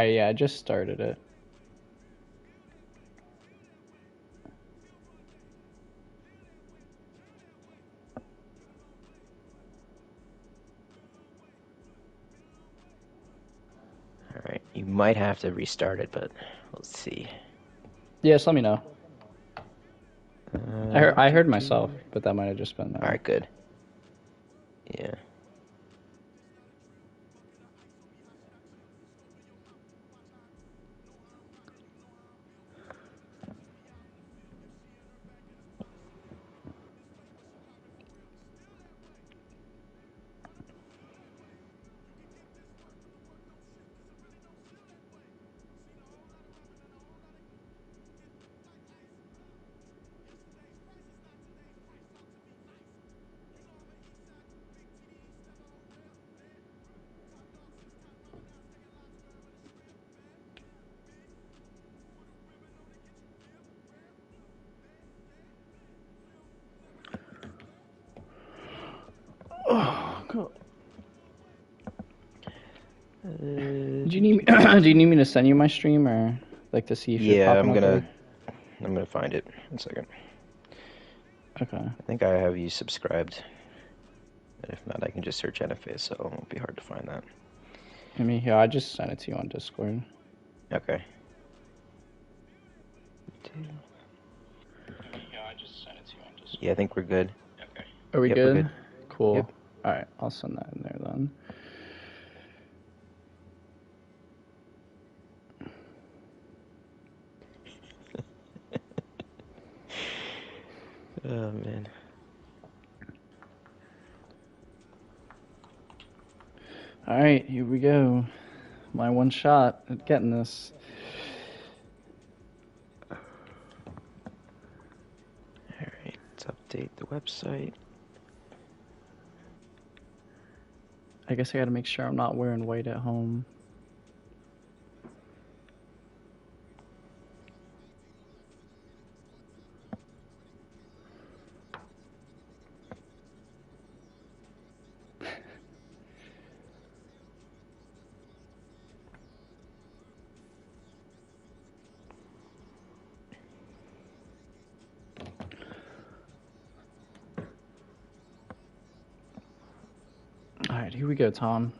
Yeah, I just started it. All right, you might have to restart it, but let's see. Yeah, just let me know. I heard myself, All but that might have just been right, good. Yeah. Oh, cool. Uh, Do you need me? Do you need me to send you my stream or like to see if you're yeah, popping up there? I'm gonna find it. 1 second. Okay. I think I have you subscribed. If not, I can just search Nfasl. It won't be hard to find that. I mean, here I just sent it to you on Discord. Okay. Yeah, I just sent it to you on Discord. Yeah, I think we're good. Okay. Are we Yep, we're good? good. Cool. Yep. All right, I'll send that in there then. Oh man. All right, here we go. My one shot at getting this. All right, let's update the website. I guess I gotta make sure I'm not wearing white at home. All right, here we go, Tom.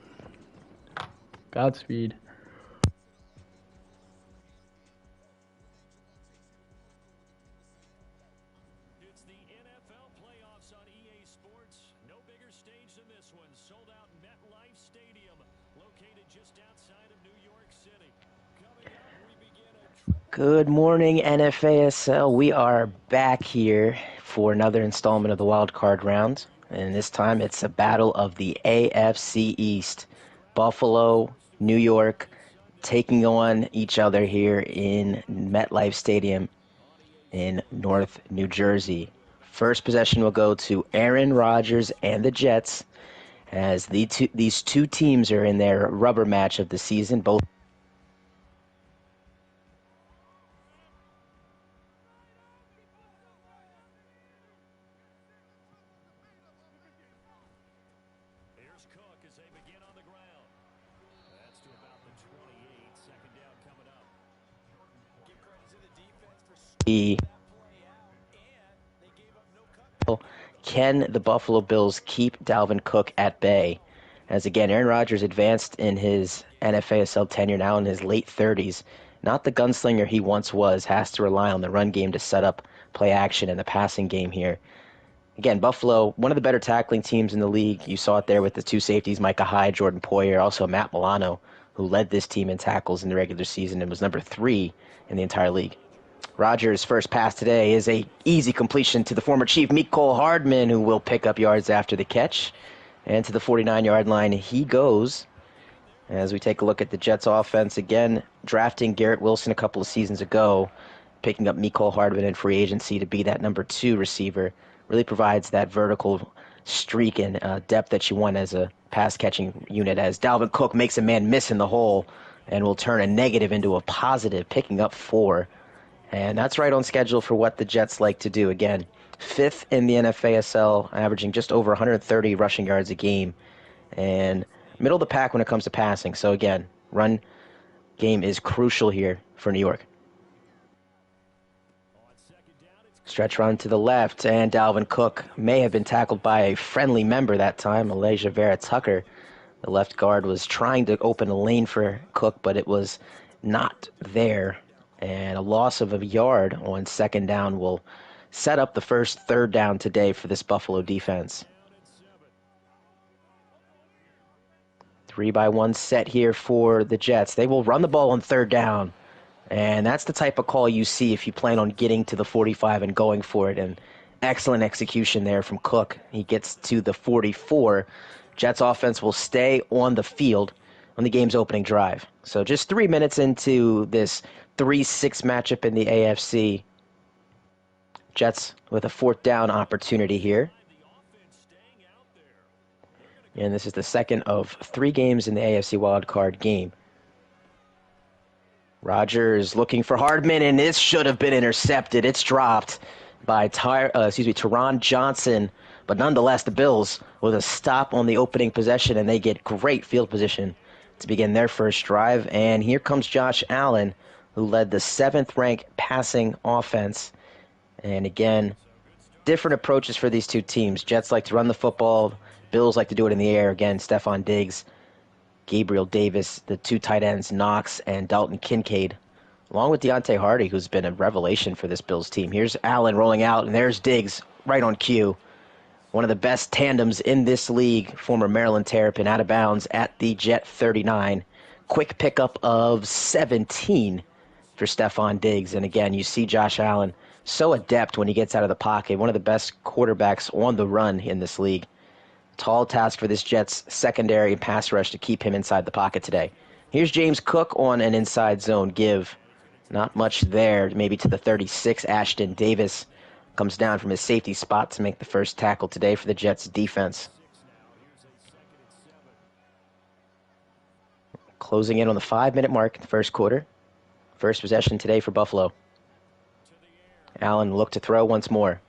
Godspeed. It's the NFL playoffs on EA Sports. No bigger stage than this one. Sold out MetLife Stadium, located just outside of New York City. Coming up, we begin a Good morning, NFASL. We are back here for another installment of the wild card round, and this time it's a battle of the AFC East. Buffalo, New York, taking on each other here in MetLife Stadium in North New Jersey. First possession will go to Aaron Rodgers and the Jets, as these two teams are in their rubber match of the season. Both Here's Cook as they begin on the ground. That's to about the 28. Second down coming up. Give credit to the defense for the that play out, and they gave up no cutback. Can the Buffalo Bills keep Dalvin Cook at bay? As again, Aaron Rodgers advanced in his NFASL tenure, now in his late 30s. Not the gunslinger he once was, has to rely on the run game to set up play action in the passing game here. Again, Buffalo, one of the better tackling teams in the league. You saw it there with the two safeties, Micah Hyde, Jordan Poyer, also Matt Milano, who led this team in tackles in the regular season and was number 3 in the entire league. Rodgers' first pass today is a easy completion to the former Chief Mecole Hardman, who will pick up yards after the catch. And to the 49-yard line he goes. As we take a look at the Jets offense again, drafting Garrett Wilson a couple of seasons ago, picking up Mecole Hardman in free agency to be that number 2 receiver, really provides that vertical streak and depth that you want as a pass-catching unit, as Dalvin Cook makes a man miss in the hole and will turn a negative into a positive, picking up 4. And that's right on schedule for what the Jets like to do. Again, 5th in the NFASL, averaging just over 130 rushing yards a game, and middle of the pack when it comes to passing. So again, run game is crucial here for New York. Stretch run to the left, and Dalvin Cook may have been tackled by a friendly member that time, Elijah Vera Tucker. The left guard was trying to open a lane for Cook, but it was not there. And a loss of a yard on second down will set up the first third down today for this Buffalo defense. 3-by-1 set here for the Jets. They will run the ball on third down. And that's the type of call you see if you plan on getting to the 45 and going for it. And excellent execution there from Cook. He gets to the 44. Jets offense will stay on the field on the game's opening drive. So just 3 minutes into this 3-6 matchup in the AFC. Jets with a fourth down opportunity here. And this is the second of 3 games in the AFC wildcard game. Rodgers looking for Hardman, and this should have been intercepted. It's dropped by Teron Johnson. But nonetheless, the Bills with a stop on the opening possession, and they get great field position to begin their first drive. And here comes Josh Allen, who led the 7th-ranked passing offense. And again, different approaches for these two teams. Jets like to run the football. Bills like to do it in the air. Again, Stephon Diggs, Gabriel Davis, the 2 tight ends, Knox and Dalton Kincaid, along with Deontay Hardy, who's been a revelation for this Bills team. Here's Allen rolling out, and there's Diggs right on cue. One of the best tandems in this league, former Maryland Terrapin, out of bounds at the Jet 39. Quick pickup of 17 for Stephon Diggs. And again, you see Josh Allen so adept when he gets out of the pocket. One of the best quarterbacks on the run in this league. Tall task for this Jets secondary and pass rush to keep him inside the pocket today. Here's James Cook on an inside zone give. Not much there, maybe to the 36. Ashton Davis comes down from his safety spot to make the first tackle today for the Jets defense. Closing in on the 5-minute mark in the first quarter. First possession today for Buffalo. Allen looked to throw once more.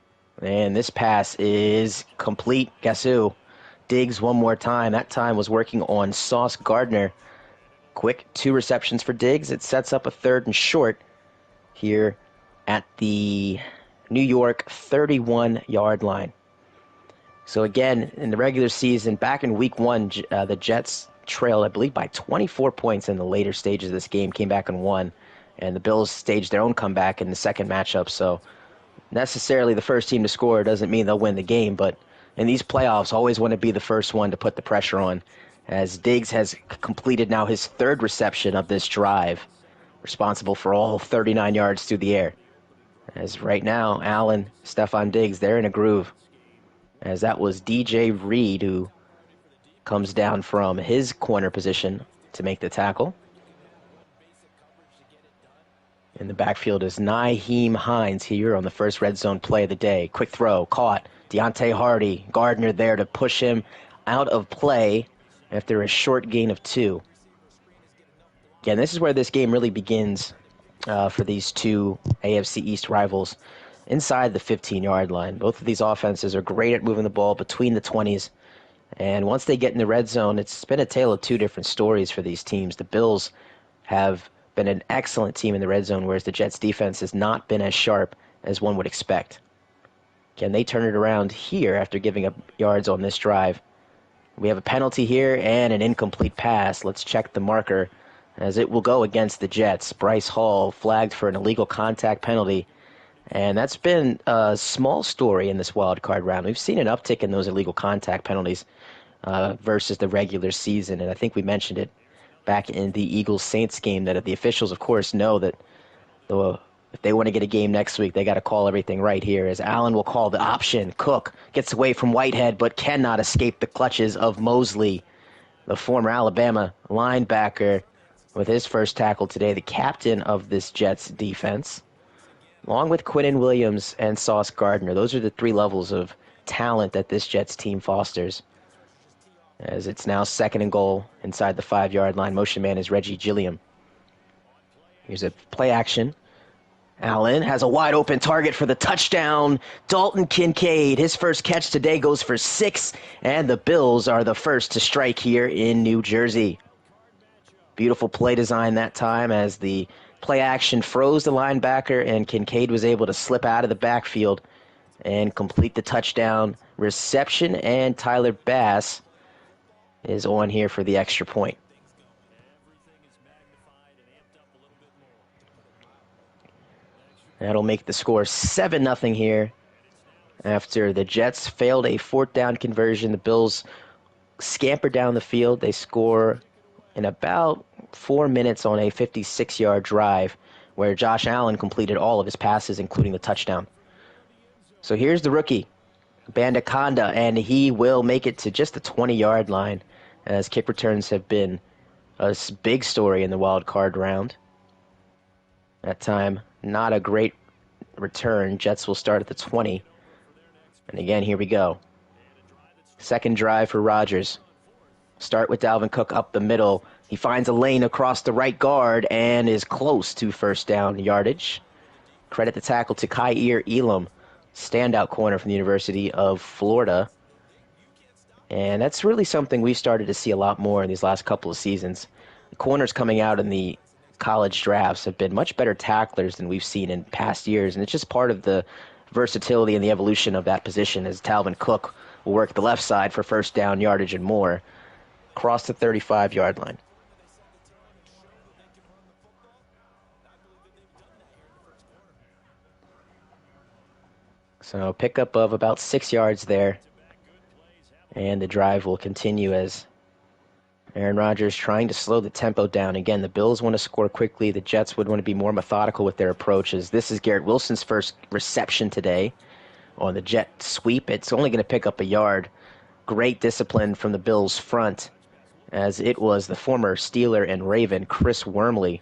And this pass is complete. Guess who? Diggs one more time. That time was working on Sauce Gardner. Quick 2 receptions for Diggs. It sets up a 3rd and short here at the New York 31-yard line. So again, in the regular season, back in week 1, the Jets trailed, I believe, by 24 points in the later stages of this game, came back and won. And the Bills staged their own comeback in the second matchup. So necessarily the first team to score doesn't mean they'll win the game, but in these playoffs, always want to be the first one to put the pressure on, as Diggs has completed now his 3rd reception of this drive, responsible for all 39 yards through the air. As right now, Allen, Stephon Diggs, they're in a groove, as that was DJ Reed who comes down from his corner position to make the tackle. In the backfield is Nyheim Hines here on the first red zone play of the day. Quick throw, caught. Deontay Hardy, Gardner there to push him out of play after a short gain of 2. Again, this is where this game really begins for these two AFC East rivals inside the 15-yard line. Both of these offenses are great at moving the ball between the 20s. And once they get in the red zone, it's been a tale of 2 different stories for these teams. The Bills have been an excellent team in the red zone, whereas the Jets defense has not been as sharp as one would expect. Can they turn it around here after giving up yards on this drive? We have a penalty here and an incomplete pass. Let's check the marker, as it will go against the Jets. Bryce Hall flagged for an illegal contact penalty. And that's been a small story in this wild card round. We've seen an uptick in those illegal contact penalties versus the regular season. And I think we mentioned it back in the Eagles-Saints game, that the officials, of course, know that if they want to get a game next week, they got to call everything right here, as Allen will call the option. Cook gets away from Whitehead but cannot escape the clutches of Mosley, the former Alabama linebacker, with his first tackle today, the captain of this Jets defense, along with Quinnen Williams and Sauce Gardner. Those are the 3 levels of talent that this Jets team fosters. As it's now 2nd and goal inside the 5-yard line. Motion man is Reggie Gilliam. Here's a play action. Allen has a wide open target for the touchdown. Dalton Kincaid, his first catch today, goes for 6, and the Bills are the first to strike here in New Jersey. Beautiful play design that time as the play action froze the linebacker, and Kincaid was able to slip out of the backfield and complete the touchdown reception, and Tyler Bass is on here for the extra point. That'll make the score 7-0 here. After the Jets failed a fourth down conversion, the Bills scamper down the field. They score in about 4 minutes on a 56-yard drive where Josh Allen completed all of his passes, including the touchdown. So here's the rookie, Bandaconda, and he will make it to just the 20-yard line, as kick returns have been a big story in the wild card round. That time, not a great return. Jets will start at the 20. And again, here we go. Second drive for Rodgers. Start with Dalvin Cook up the middle. He finds a lane across the right guard and is close to first down yardage. Credit the tackle to Kaiir Elam, standout corner from the University of Florida. And that's really something we've started to see a lot more in these last couple of seasons. The corners coming out in the college drafts have been much better tacklers than we've seen in past years, and it's just part of the versatility and the evolution of that position, as Dalvin Cook will work the left side for first down yardage and more, across the 35-yard line. So pickup of about 6 yards there, and the drive will continue as Aaron Rodgers trying to slow the tempo down. Again, the Bills want to score quickly. The Jets would want to be more methodical with their approaches. This is Garrett Wilson's first reception today on the Jet sweep. It's only going to pick up a yard. Great discipline from the Bills front, as it was the former Steeler and Raven, Chris Wormley,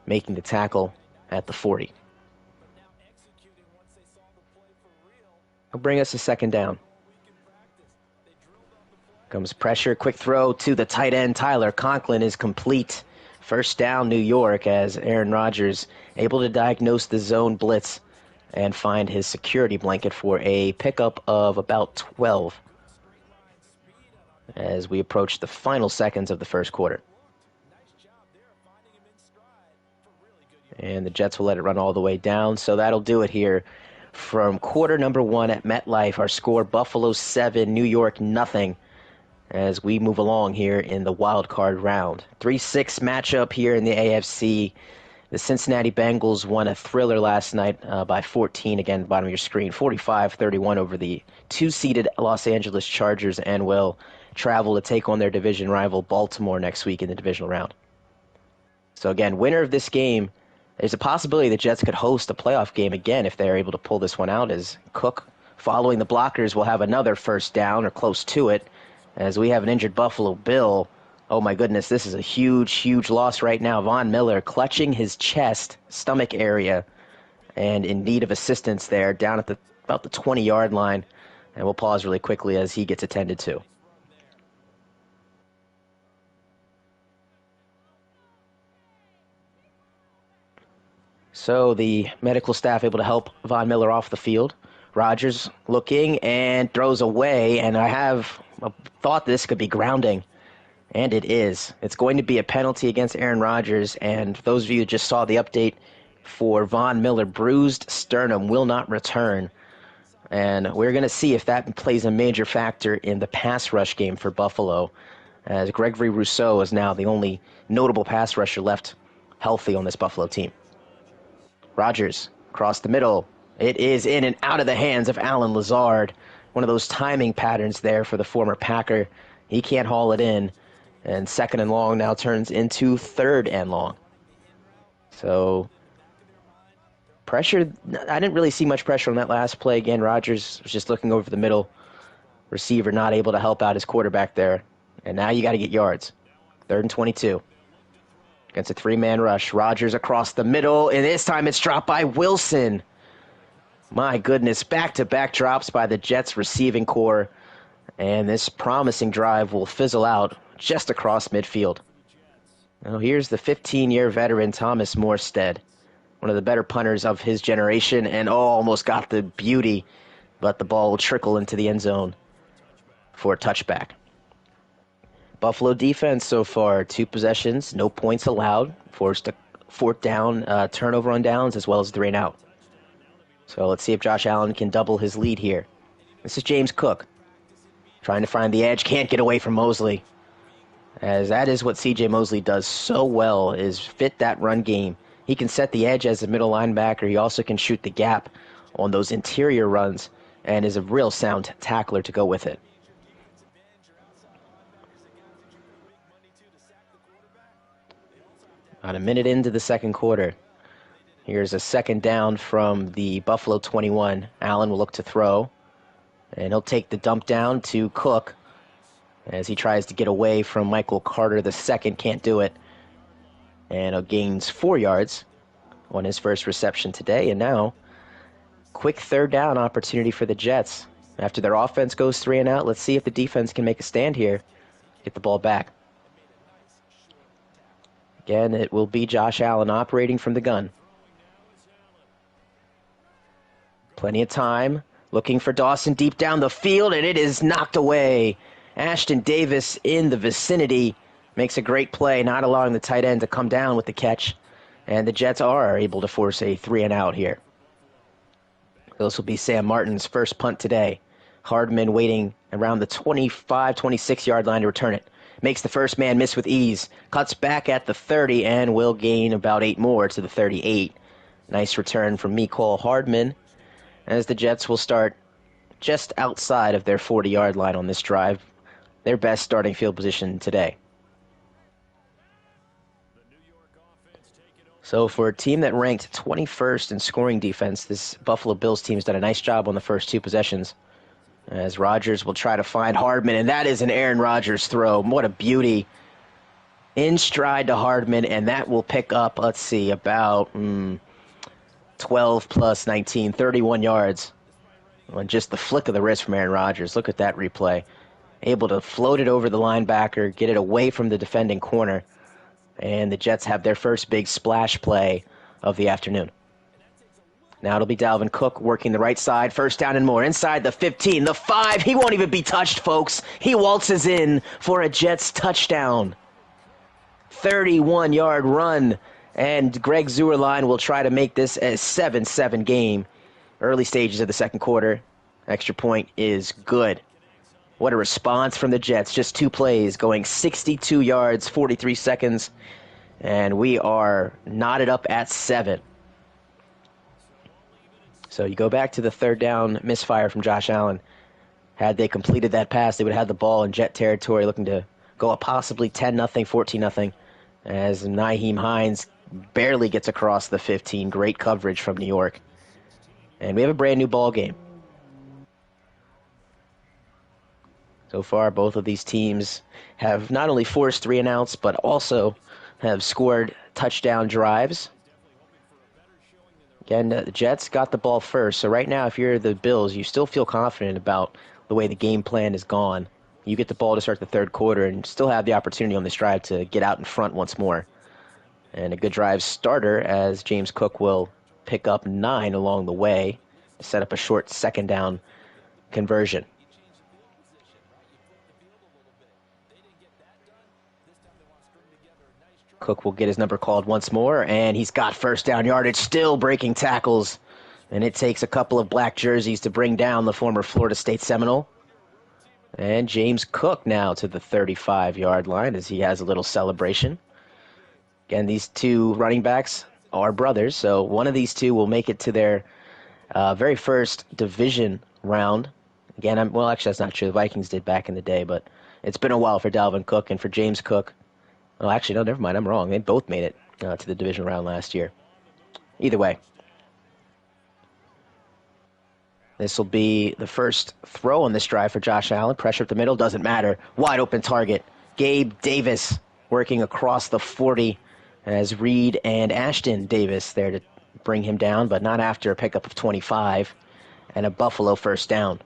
making the tackle at the 40. It'll bring us a second down. Comes pressure, quick throw to the tight end. Tyler Conklin is complete. First down, New York, as Aaron Rodgers able to diagnose the zone blitz and find his security blanket for a pickup of about 12 as we approach the final seconds of the first quarter. And the Jets will let it run all the way down, so that'll do it here from quarter number 1 at MetLife. Our score, Buffalo 7, New York nothing, as we move along here in the wild card round. 3-6 matchup here in the AFC. The Cincinnati Bengals won a thriller last night by 14, again, bottom of your screen, 45-31 over the 2-seeded Los Angeles Chargers, and will travel to take on their division rival Baltimore next week in the divisional round. So again, winner of this game, there's a possibility the Jets could host a playoff game again if they're able to pull this one out, as Cook, following the blockers, will have another first down or close to it, as we have an injured Buffalo Bill. Oh my goodness, this is a huge, huge loss right now. Von Miller clutching his chest, stomach area, and in need of assistance there, down at about the 20-yard line. And we'll pause really quickly as he gets attended to. So the medical staff able to help Von Miller off the field. Rodgers looking and throws away, and I have thought this could be grounding, and it is. It's going to be a penalty against Aaron Rodgers, and those of you who just saw the update for Von Miller, bruised sternum, will not return. And we're going to see if that plays a major factor in the pass rush game for Buffalo, as Gregory Rousseau is now the only notable pass rusher left healthy on this Buffalo team. Rodgers across the middle. It is in and out of the hands of Allen Lazard. One of those timing patterns there for the former Packer. He can't haul it in. And second and long now turns into third and long. So pressure, I didn't really see much pressure on that last play. Again, Rodgers was just looking over the middle. Receiver not able to help out his quarterback there. And now you got to get yards. 3rd and 22. Against a 3-man rush. Rodgers across the middle, and this time it's dropped by Wilson. My goodness, back-to-back drops by the Jets receiving core, and this promising drive will fizzle out just across midfield. Now here's the 15-year veteran Thomas Morstead, one of the better punters of his generation, and almost got the beauty, but the ball will trickle into the end zone for a touchback. Buffalo defense so far, 2 possessions, no points allowed, forced a fourth down, turnover on downs, as well as 3 and out. So let's see if Josh Allen can double his lead here. This is James Cook, trying to find the edge, can't get away from Mosley. As that is what C.J. Mosley does so well, is fit that run game. He can set the edge as a middle linebacker. He also can shoot the gap on those interior runs and is a real sound tackler to go with it. About a minute into the second quarter. Here's a second down from the Buffalo 21. Allen will look to throw, and he'll take the dump down to Cook as he tries to get away from Michael Carter the second. Can't do it. And gains 4 yards on his first reception today. And now, quick third down opportunity for the Jets. After their offense goes 3 and out, let's see if the defense can make a stand here. Get the ball back. Again, it will be Josh Allen operating from the gun. Plenty of time. Looking for Dawson deep down the field, and it is knocked away. Ashton Davis in the vicinity makes a great play, not allowing the tight end to come down with the catch. And the Jets are able to force a 3 and out here. This will be Sam Martin's first punt today. Hardman waiting around the 25, 26-yard line to return it. Makes the first man miss with ease. Cuts back at the 30 and will gain about 8 more to the 38. Nice return from Mecole Hardman, as the Jets will start just outside of their 40-yard line on this drive. Their best starting field position today. So for a team that ranked 21st in scoring defense, this Buffalo Bills team has done a nice job on the first 2 possessions. As Rodgers will try to find Hardman, and that is an Aaron Rodgers throw. What a beauty. In stride to Hardman, and that will pick up, let's see, about 12 plus 19, 31 yards on just the flick of the wrist from Aaron Rodgers. Look at that replay. Able to float it over the linebacker, get it away from the defending corner, and the Jets have their first big splash play of the afternoon. Now it'll be Dalvin Cook working the right side. First down and more. Inside the 15, the 5. He won't even be touched, folks. He waltzes in for a Jets touchdown. 31-yard run. And Greg Zuerlein will try to make this a 7-7 game. Early stages of the second quarter. Extra point is good. What a response from the Jets. Just 2 plays, going 62 yards, 43 seconds. And we are knotted up at 7. So you go back to the third down misfire from Josh Allen. Had they completed that pass, they would have had the ball in Jet territory, looking to go up possibly 10-0, 14-0, as Nyheim Hines barely gets across the 15. Great coverage from New York. And we have a brand new ball game. So far, both of these teams have not only forced 3 and outs, but also have scored touchdown drives. Again, the Jets got the ball first, so right now, if you're the Bills, you still feel confident about the way the game plan is gone. You get the ball to start the third quarter and still have the opportunity on this drive to get out in front once more. And a good drive starter, as James Cook will pick up 9 along the way to set up a short second down conversion. Cook will get his number called once more, and he's got first down yardage, still breaking tackles. And it takes a couple of black jerseys to bring down the former Florida State Seminole. And James Cook now to the 35-yard line as he has a little celebration. Again, these 2 running backs are brothers, so one of these 2 will make it to their very first division round. Again, well, actually, that's not true. The Vikings did back in the day, but it's been a while for Dalvin Cook and for James Cook. Oh, actually, no, never mind. I'm wrong. They both made it to the division round last year. Either way, this will be the first throw on this drive for Josh Allen. Pressure up the middle, doesn't matter. Wide open target. Gabe Davis working across the 40 as Reed and Ashton Davis there to bring him down, but not after a pickup of 25 and a Buffalo first down.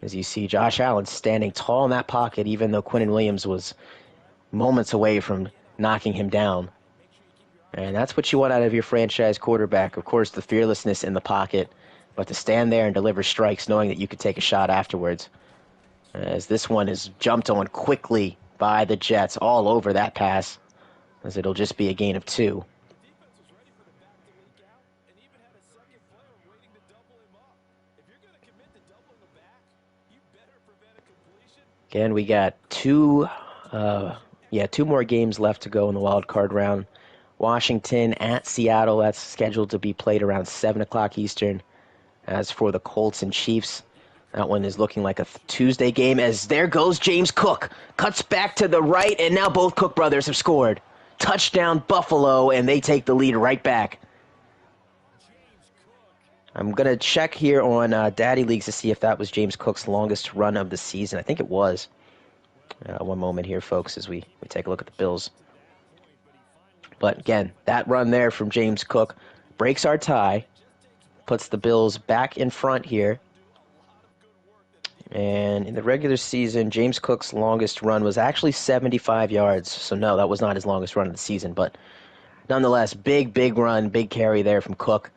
As you see Josh Allen standing tall in that pocket, even though Quinnen Williams was moments away from knocking him down. And that's what you want out of your franchise quarterback. Of course, the fearlessness in the pocket, but to stand there and deliver strikes knowing that you could take a shot afterwards. as this one is jumped on quickly by the Jets all over that pass, as it'll just be a gain of 2. Defense was ready for the back to leak out and even had a second player waiting to double him up. If you're going to commit to doubling the back, you better prevent a completion. Again, we got two more games left to go in the wild card round. Washington at Seattle, that's scheduled to be played around 7 o'clock Eastern. As for the Colts and Chiefs, that one is looking like a Tuesday game, as there goes James Cook. Cuts back to the right, and now both Cook brothers have scored. Touchdown Buffalo, and they take the lead right back. I'm going to check here on Daddy Leagues to see if that was James Cook's longest run of the season. I think it was. One moment here, folks, as we take a look at the Bills. But again, that run there from James Cook breaks our tie, puts the Bills back in front here. And in the regular season, James Cook's longest run was actually 75 yards. So no, that was not his longest run of the season. But nonetheless, big run, big carry there from Cook,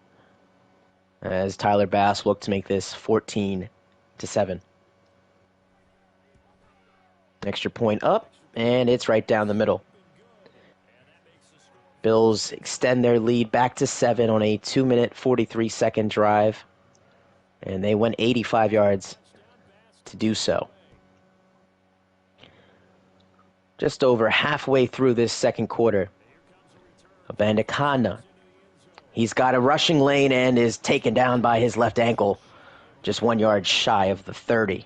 as Tyler Bass looked to make this 14-7. Extra point up, and it's right down the middle. Bills extend their lead back to 7 on a 2-minute, 43-second drive, and they went 85 yards to do so. Just over halfway through this second quarter, Abandakana, he's got a rushing lane and is taken down by his left ankle, just 1 yard shy of the 30.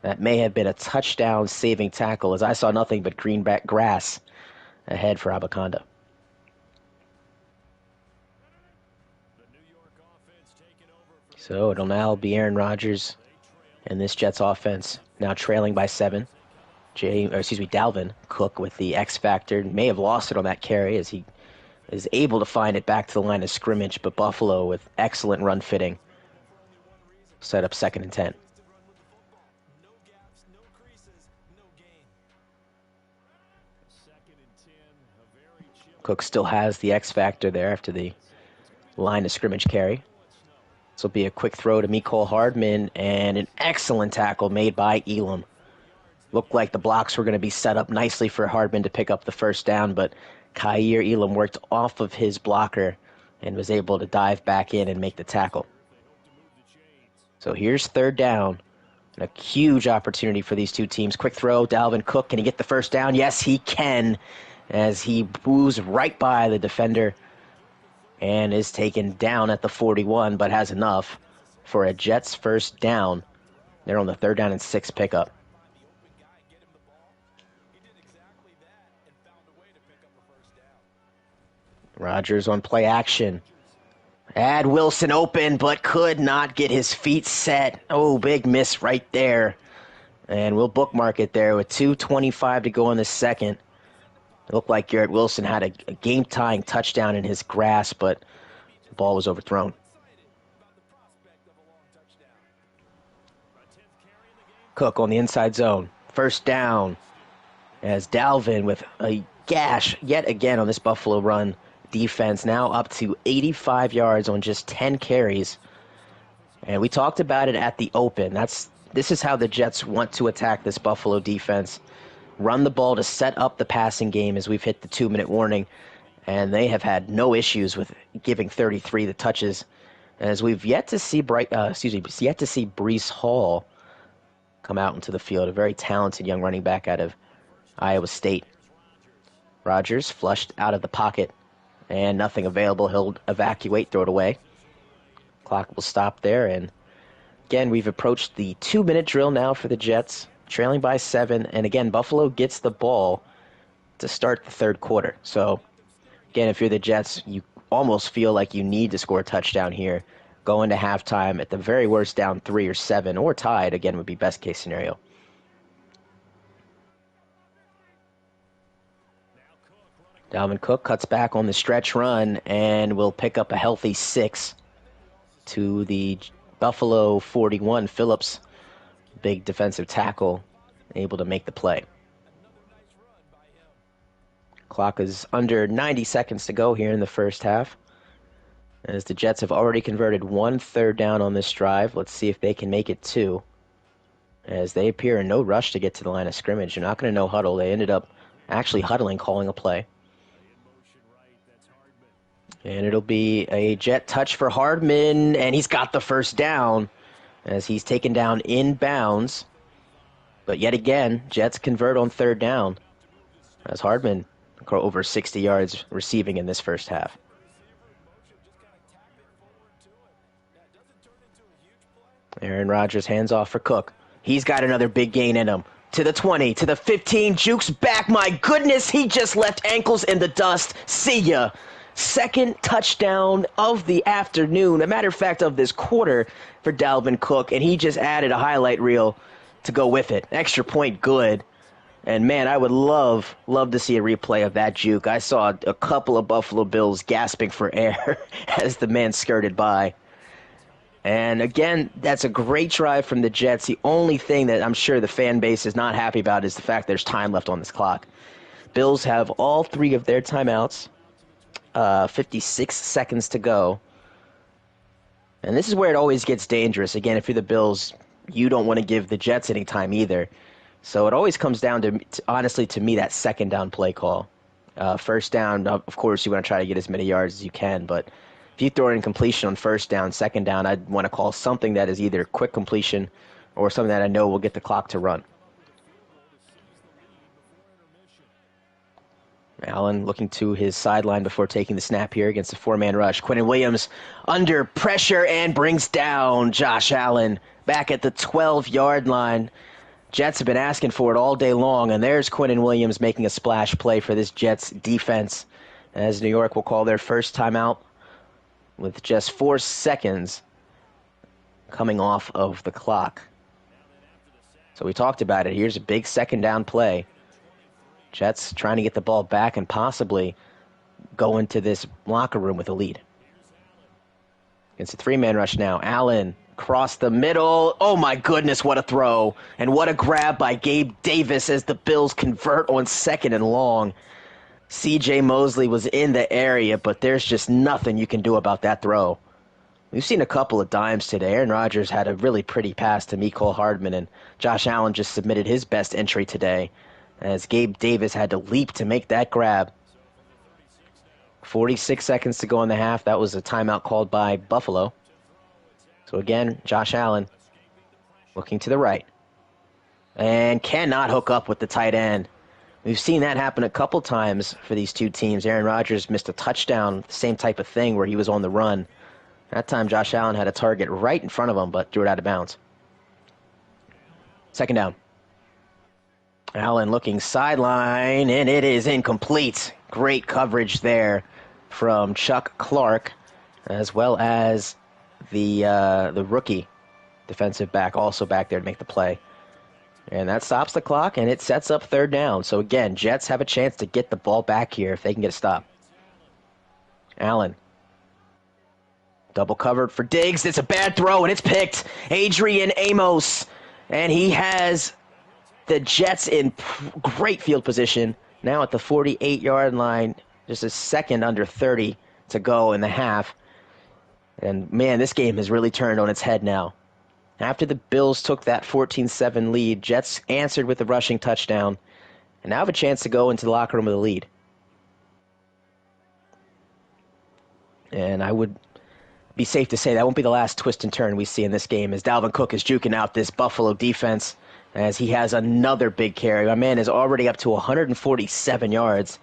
That may have been a touchdown-saving tackle, as I saw nothing but greenback grass ahead for Abakanda. So it'll now be Aaron Rodgers and this Jets offense now trailing by 7. Dalvin Cook with the X factor may have lost it on that carry, as he is able to find it back to the line of scrimmage, but Buffalo with excellent run fitting set up 2nd and 10. Cook still has the X factor there after the line of scrimmage carry. This will be a quick throw to Mecole Hardman, and an excellent tackle made by Elam. Looked like the blocks were going to be set up nicely for Hardman to pick up the first down, but Kaiir Elam worked off of his blocker and was able to dive back in and make the tackle. So here's 3rd down, and a huge opportunity for these two teams. Quick throw, Dalvin Cook, can he get the first down? Yes, he can, as he moves right by the defender and is taken down at the 41, but has enough for a Jets first down. They're on the 3rd down and 6 pickup. Rodgers on play action. Had Wilson open, but could not get his feet set. Oh, big miss right there. And we'll bookmark it there with 2:25 to go in the second. It looked like Garrett Wilson had a game-tying touchdown in his grasp, but the ball was overthrown. Cook on the inside zone. First down, as Dalvin with a gash yet again on this Buffalo run defense, now up to 85 yards on just 10 carries. And we talked about it at the open. This is how the Jets want to attack this Buffalo defense. Run the ball to set up the passing game, as we've hit the 2-minute warning, and they have had no issues with giving 33 the touches. As we've yet to see Breece Hall come out into the field, a very talented young running back out of Iowa State. Rodgers flushed out of the pocket, and nothing available. He'll evacuate, throw it away. Clock will stop there, and again, we've approached the 2-minute drill now for the Jets, trailing by 7, and again, Buffalo gets the ball to start the 3rd quarter. So, again, if you're the Jets, you almost feel like you need to score a touchdown here. Go into halftime at the very worst down 3 or 7, or tied, again, would be best case scenario. Dalvin Cook cuts back on the stretch run and will pick up a healthy 6 to the Buffalo 41. Phillips, big defensive tackle, able to make the play. Clock is under 90 seconds to go here in the first half, as the Jets have already converted 1 third down on this drive. Let's see if they can make it 2. as they appear in no rush to get to the line of scrimmage. You're not going to no huddle. They ended up actually huddling, calling a play. And it'll be a jet touch for Hardman, and he's got the first down as he's taken down inbounds. But yet again, Jets convert on third down as Hardman over 60 yards receiving in this first half. Aaron Rodgers hands off for Cook. He's got another big gain in him. To the 20, to the 15, jukes back. My goodness, he just left ankles in the dust. See ya. Second touchdown of the afternoon. A matter of fact, of this quarter for Dalvin Cook, and he just added a highlight reel to go with it. Extra point good. And, man, I would love to see a replay of that juke. I saw a couple of Buffalo Bills gasping for air as the man skirted by. And, again, that's a great drive from the Jets. The only thing that I'm sure the fan base is not happy about is the fact there's time left on this clock. Bills have all three of their timeouts, 56 seconds to go. And this is where it always gets dangerous. Again, if you're the Bills, you don't want to give the Jets any time either. So it always comes down to honestly, to me, that second down play call. First down, of course, you want to try to get as many yards as you can, but if you throw an incompletion on first down, second down, I'd want to call something that is either quick completion or something that I know will get the clock to run. Allen looking to his sideline before taking the snap here against a four-man rush. Quinnen Williams under pressure and brings down Josh Allen back at the 12-yard line. Jets have been asking for it all day long, and there's Quinnen Williams making a splash play for this Jets defense, as New York will call their first timeout with just 4 seconds coming off of the clock. So we talked about it. Here's a big second down play. Jets trying to get the ball back and possibly go into this locker room with a lead. It's a three-man rush now. Allen across the middle. Oh, my goodness, what a throw. And what a grab by Gabe Davis as the Bills convert on second and long. C.J. Mosley was in the area, but there's just nothing you can do about that throw. We've seen a couple of dimes today. Aaron Rodgers had a really pretty pass to Mecole Hardman, and Josh Allen just submitted his best entry today as Gabe Davis had to leap to make that grab. 46 seconds to go in the half. That was a timeout called by Buffalo. So again, Josh Allen looking to the right and cannot hook up with the tight end. We've seen that happen a couple times for these two teams. Aaron Rodgers missed a touchdown, same type of thing where he was on the run. That time Josh Allen had a target right in front of him, but threw it out of bounds. Second down. Allen looking sideline, and it is incomplete. Great coverage there from Chuck Clark, as well as the rookie defensive back also back there to make the play. And that stops the clock, and it sets up third down. So again, Jets have a chance to get the ball back here if they can get a stop. Allen. Double covered for Diggs. It's a bad throw, and it's picked. Adrian Amos. And he has the Jets in great field position. Now at the 48-yard line, just a second under 30 to go in the half. And, man, this game has really turned on its head now. After the Bills took that 14-7 lead, Jets answered with a rushing touchdown and now have a chance to go into the locker room with a lead. And I would be safe to say that won't be the last twist and turn we see in this game as Dalvin Cook is juking out this Buffalo defense as he has another big carry. My man is already up to 147 yards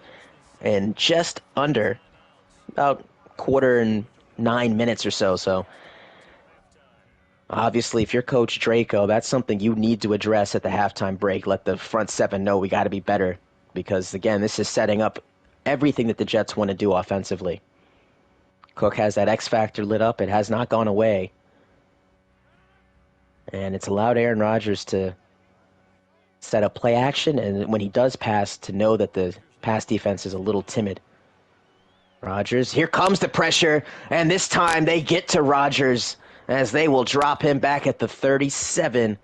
in just under about quarter and 9 minutes or so. So obviously, if you're Coach Draco, that's something you need to address at the halftime break. Let the front seven know we got to be better because, again, this is setting up everything that the Jets want to do offensively. Cook has that X factor lit up. It has not gone away. And it's allowed Aaron Rodgers to set up play action, and when he does pass, to know that the pass defense is a little timid. Rodgers, here comes the pressure, and this time they get to Rodgers as they will drop him back at the 37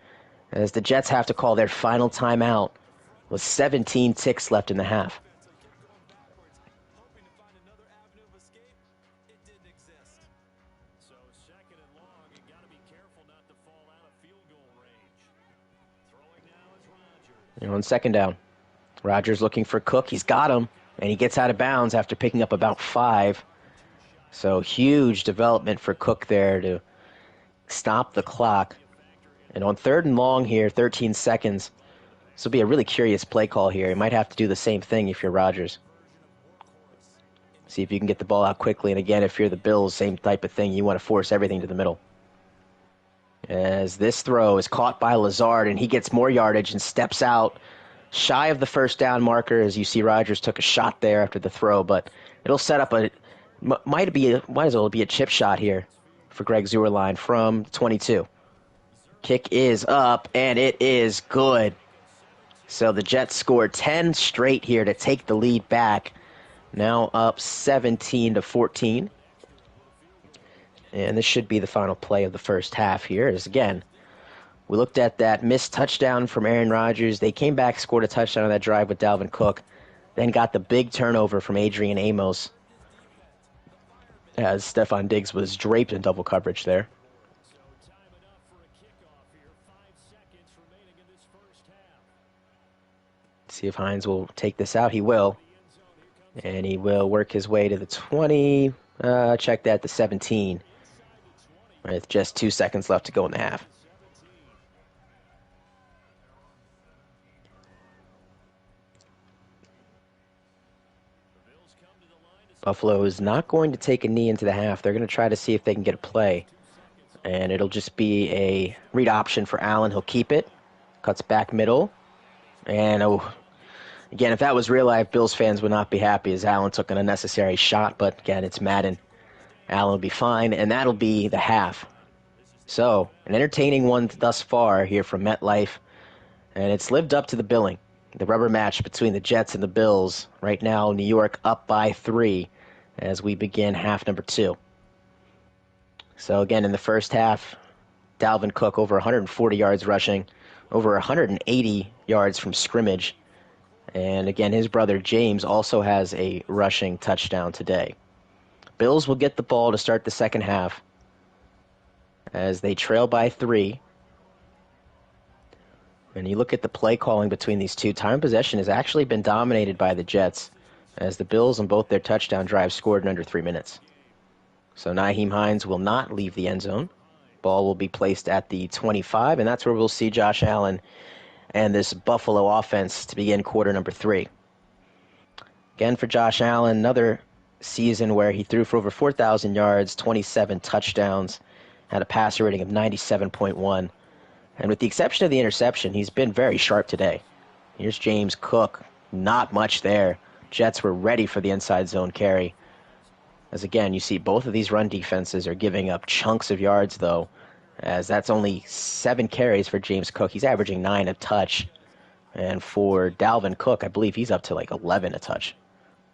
as the Jets have to call their final timeout with 17 ticks left in the half. On second down. Rodgers looking for Cook. He's got him, and he gets out of bounds after picking up about 5. So huge development for Cook there to stop the clock. And on third and long here, 13 seconds. This will be a really curious play call here. You might have to do the same thing if you're Rodgers. See if you can get the ball out quickly. And again, if you're the Bills, same type of thing. You want to force everything to the middle. As this throw is caught by Lazard, and he gets more yardage and steps out shy of the first down marker. As you see, Rodgers took a shot there after the throw, but it'll set up might as well be a chip shot here for Greg Zuerlein from 22. Kick is up, and it is good. So the Jets scored 10 straight here to take the lead back. Now up 17-14. And this should be the final play of the first half here. As again, we looked at that missed touchdown from Aaron Rodgers. They came back, scored a touchdown on that drive with Dalvin Cook, then got the big turnover from Adrian Amos as Stephon Diggs was draped in double coverage there. So time enough for a kickoff here. 5 seconds remaining in this first half. See if Hines will take this out. He will. And he will work his way to the 20. Check that, the 17. With just 2 seconds left to go in the half. Buffalo is not going to take a knee into the half. They're going to try to see if they can get a play. And it'll just be a read option for Allen. He'll keep it. Cuts back middle. And, again, if that was real life, Bills fans would not be happy as Allen took an unnecessary shot. But, again, it's Madden. Allen will be fine, and that'll be the half. So, an entertaining one thus far here from MetLife. And it's lived up to the billing. The rubber match between the Jets and the Bills. Right now, New York up by 3 as we begin half number 2. So again, in the first half, Dalvin Cook over 140 yards rushing, over 180 yards from scrimmage. And again, his brother James also has a rushing touchdown today. Bills will get the ball to start the second half as they trail by 3. And you look at the play calling between these two, time of possession has actually been dominated by the Jets, as the Bills on both their touchdown drives scored in under 3 minutes. So Nyheim Hines will not leave the end zone. Ball will be placed at the 25, and that's where we'll see Josh Allen and this Buffalo offense to begin quarter number 3. Again, for Josh Allen, another season where he threw for over 4,000 yards, 27 touchdowns, had a passer rating of 97.1. And with the exception of the interception, he's been very sharp today. Here's James Cook. Not much there. Jets were ready for the inside zone carry. As again, you see both of these run defenses are giving up chunks of yards, though, as that's only 7 carries for James Cook. He's averaging 9 a touch. And for Dalvin Cook, I believe he's up to like 11 a touch.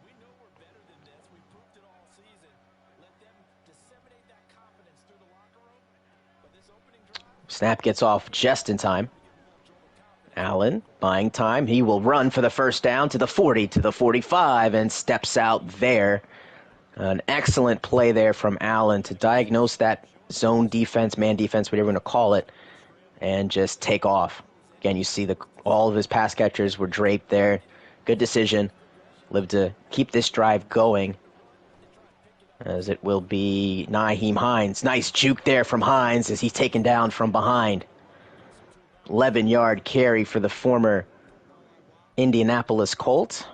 We know we're better than this. We proved it all season. Let them disseminate that confidence through the locker room. But this opening drive, Snap gets off just in time. Allen buying time. He will run for the first down to the 40, to the 45, and steps out there. An excellent play there from Allen to diagnose that zone defense, man defense, whatever you want to call it, and just take off. Again, you see all of his pass catchers were draped there. Good decision. Live to keep this drive going, as it will be Nyheim Hines. Nice juke there from Hines as he's taken down from behind. 11-yard carry for the former Indianapolis Colt.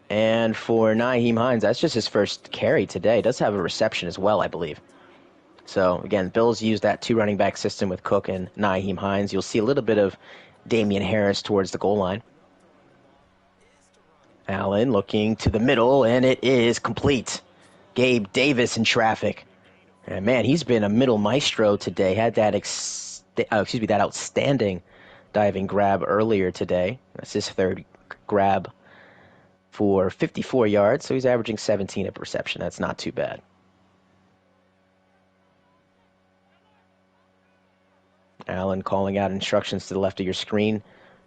And for Nyheim Hines, that's just his first carry today. He does have a reception as well, I believe. So, again, Bills use that 2 running back system with Cook and Nyheim Hines. You'll see a little bit of Damian Harris towards the goal line. Allen looking to the middle, and it is complete. Gabe Davis in traffic. And man, he's been a middle maestro today. Had that that outstanding diving grab earlier today. That's his third grab for 54 yards, so he's averaging 17 a reception. That's not too bad. Allen calling out instructions to the left of your screen.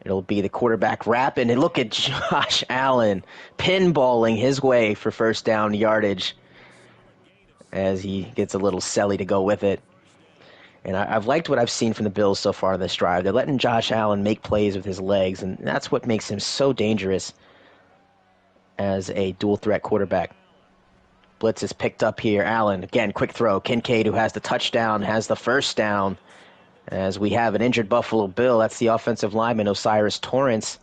It'll be the quarterback wrap, and look at Josh Allen pinballing his way for first down yardage as he gets a little selly to go with it. And I've liked what I've seen from the Bills so far this drive. They're letting Josh Allen make plays with his legs, and that's what makes him so dangerous as a dual threat quarterback. Blitz is picked up here. Allen, again, quick throw. Kincaid, who has the touchdown, has the first down. As we have an injured Buffalo Bill, that's the offensive lineman, Osiris Torrance,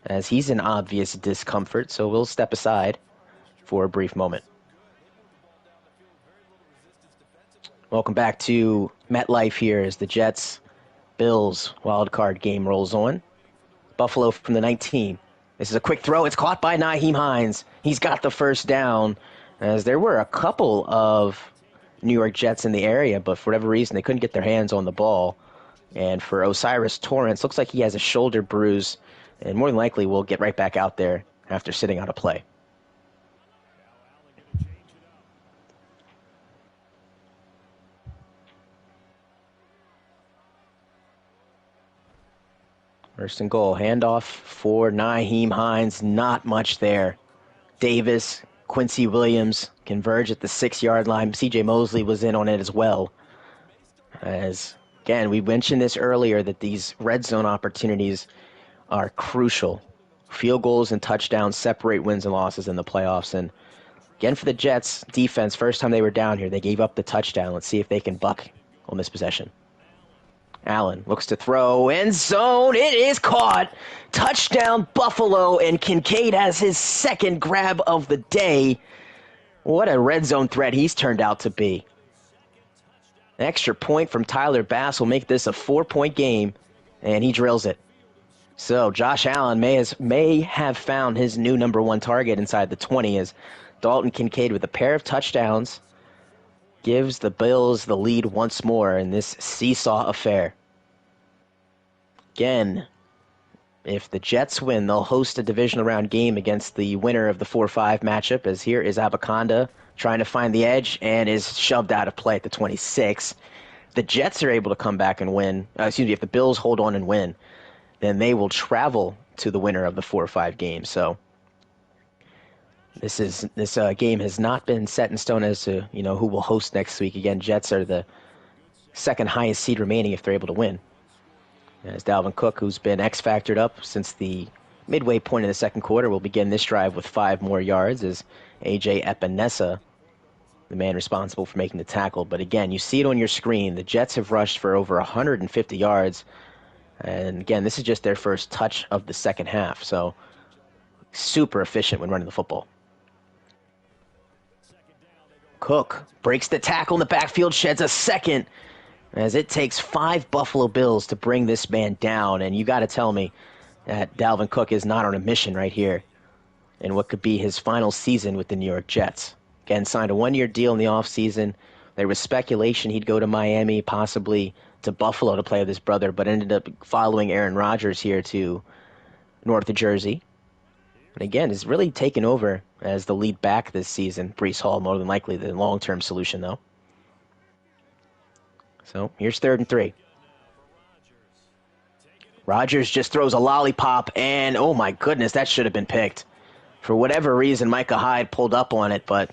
as he's in obvious discomfort, so we'll step aside for a brief moment. Welcome back to MetLife here as the Jets-Bills wildcard game rolls on. Buffalo from the 19. This is a quick throw. It's caught by Nyheim Hines. He's got the first down, as there were a couple of New York Jets in the area, but for whatever reason, they couldn't get their hands on the ball. And for Osiris Torrance, looks like he has a shoulder bruise, and more than likely will get right back out there after sitting out a play. First and goal, handoff for Nyheim Hines. Not much there. Davis, Quincy Williams converge at the 6-yard line. C.J. Mosley was in on it as well. As, again, we mentioned this earlier that these red zone opportunities are crucial. Field goals and touchdowns separate wins and losses in the playoffs. And again, for the Jets defense, first time they were down here, they gave up the touchdown. Let's see if they can buck on this possession. Allen looks to throw, end zone, it is caught. Touchdown Buffalo, and Kincaid has his second grab of the day. What a red zone threat he's turned out to be. An extra point from Tyler Bass will make this a 4-point game, and he drills it. So Josh Allen may have found his new number one target inside the 20 as Dalton Kincaid with a pair of touchdowns gives the Bills the lead once more in this seesaw affair. Again, if the Jets win, they'll host a divisional round game against the winner of the 4-5 matchup, as here is Abaconda trying to find the edge and is shoved out of play at the 26. The Jets are able to come back and win. If the Bills hold on and win, then they will travel to the winner of the 4-5 game. So this game has not been set in stone as to who will host next week. Again, Jets are the second highest seed remaining if they're able to win. As Dalvin Cook, who's been X-factored up since the midway point of the second quarter, will begin this drive with 5 more yards as A.J. Epinesa, the man responsible for making the tackle. But again, you see it on your screen. The Jets have rushed for over 150 yards. And again, this is just their first touch of the second half. So super efficient when running the football. Cook breaks the tackle in the backfield, sheds a second, as it takes 5 Buffalo Bills to bring this man down. And you got to tell me that Dalvin Cook is not on a mission right here in what could be his final season with the New York Jets. Again, signed a 1-year deal in the offseason. There was speculation he'd go to Miami, possibly to Buffalo to play with his brother, but ended up following Aaron Rodgers here to North Jersey. And again, is really taken over as the lead back this season. Breece Hall, more than likely the long-term solution, though. So here's 3rd and 3. Rodgers just throws a lollipop, and oh my goodness, that should have been picked. For whatever reason, Micah Hyde pulled up on it, but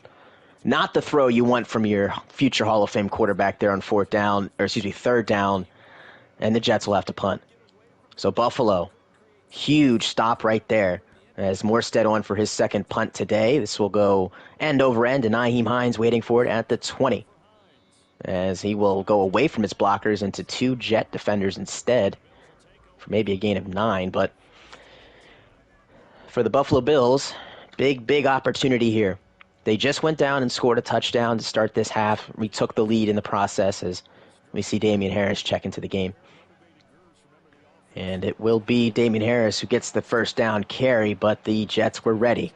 not the throw you want from your future Hall of Fame quarterback there on 3rd down, and the Jets will have to punt. So Buffalo, huge stop right there. As Morstead on for his second punt today. This will go end over end, and Nyheim Hines waiting for it at the 20. As he will go away from his blockers into 2 Jet defenders instead for maybe a gain of 9. But for the Buffalo Bills, big opportunity here. They just went down and scored a touchdown to start this half. We took the lead in the process as we see Damian Harris check into the game. And it will be Damian Harris who gets the first down carry, but the Jets were ready.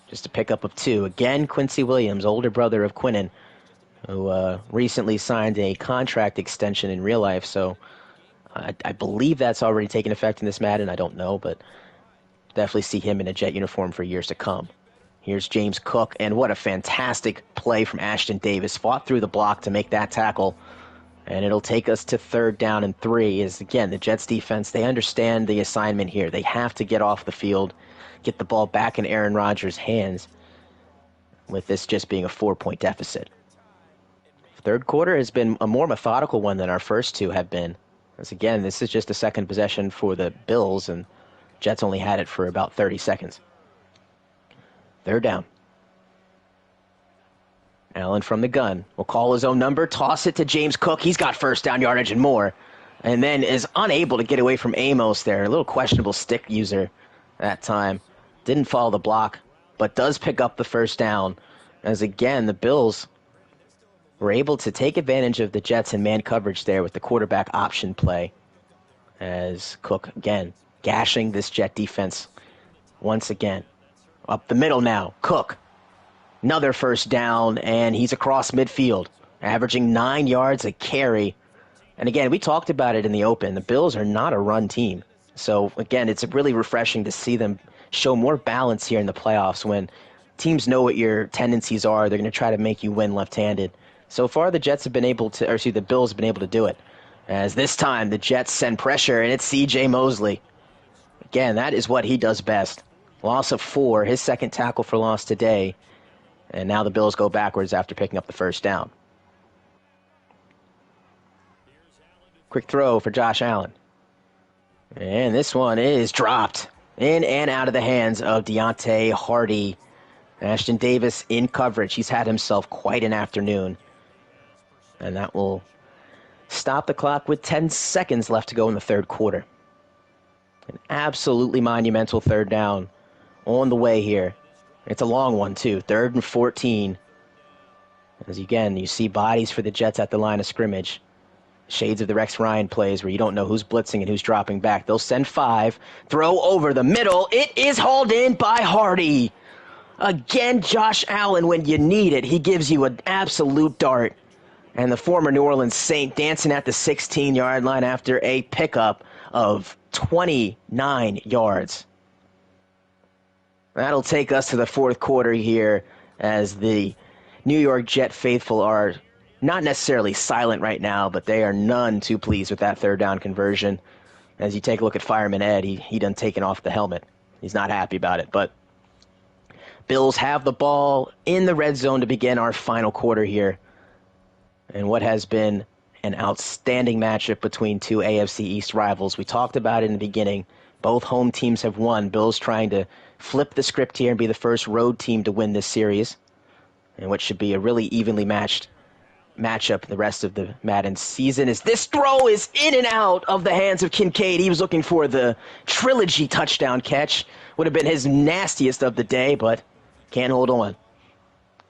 Just a pickup of 2. Again, Quincy Williams, older brother of Quinnen, who recently signed a contract extension in real life. So I believe that's already taken effect in this Madden. I don't know, but definitely see him in a Jet uniform for years to come. Here's James Cook, and what a fantastic play from Ashton Davis. Fought through the block to make that tackle. And it'll take us to 3rd down and 3. Is again, the Jets defense, they understand the assignment here. They have to get off the field, get the ball back in Aaron Rodgers' hands, with this just being a 4-point deficit. Third quarter has been a more methodical one than our first two have been. As again, this is just a second possession for the Bills, and Jets only had it for about 30 seconds. Third down. Allen from the gun will call his own number, toss it to James Cook. He's got first down yardage and more. And then is unable to get away from Amos there. A little questionable stick user that time. Didn't follow the block, but does pick up the first down. As again, the Bills were able to take advantage of the Jets in man coverage there with the quarterback option play. As Cook, again, gashing this Jet defense once again. Up the middle now, Cook. Another first down, and he's across midfield, averaging 9 yards a carry. And again, we talked about it in the open. The Bills are not a run team. So again, it's really refreshing to see them show more balance here in the playoffs when teams know what your tendencies are. They're going to try to make you win left-handed. So far, the Bills have been able to do it. As this time, the Jets send pressure, and it's C.J. Mosley. Again, that is what he does best. Loss of 4, his second tackle for loss today. And now the Bills go backwards after picking up the first down. Quick throw for Josh Allen. And this one is dropped in and out of the hands of Deontay Hardy. Ashton Davis in coverage. He's had himself quite an afternoon. And that will stop the clock with 10 seconds left to go in the third quarter. An absolutely monumental third down on the way here. It's a long one, too. 3rd and 14. As again, you see bodies for the Jets at the line of scrimmage. Shades of the Rex Ryan plays where you don't know who's blitzing and who's dropping back. They'll send 5. Throw over the middle. It is hauled in by Hardy. Again, Josh Allen, when you need it, he gives you an absolute dart. And the former New Orleans Saint dancing at the 16-yard line after a pickup of 29 yards. That'll take us to the fourth quarter here as the New York Jet faithful are not necessarily silent right now, but they are none too pleased with that third down conversion. As you take a look at Fireman Ed, he done taken off the helmet. He's not happy about it, but Bills have the ball in the red zone to begin our final quarter here. And what has been an outstanding matchup between two AFC East rivals. We talked about it in the beginning. Both home teams have won. Bills trying to flip the script here and be the first road team to win this series, and what should be a really evenly matched matchup the rest of the Madden season. As this throw is in and out of the hands of Kincaid. He was looking for the trilogy touchdown catch. Would have been his nastiest of the day, but can't hold on.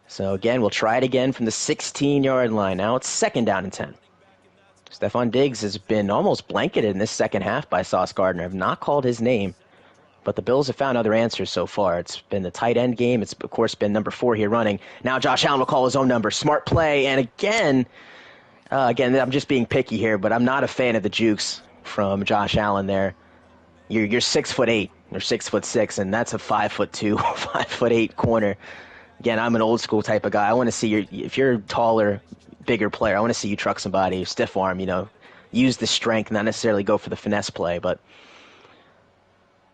So again, we'll try it again from the 16-yard line. Now it's 2nd down and 10. Stephon Diggs has been almost blanketed in this second half by Sauce Gardner. I've not called his name, but the Bills have found other answers so far. It's been the tight end game. It's, of course, been number 4 here running. Now Josh Allen will call his own number. Smart play. And again, I'm just being picky here, but I'm not a fan of the jukes from Josh Allen there. You're 6'8", or 6'6", and that's a 5'2", 5'8" corner. Again, I'm an old school type of guy. I want to see if you're a taller, bigger player, I want to see you truck somebody, stiff arm, use the strength, not necessarily go for the finesse play. But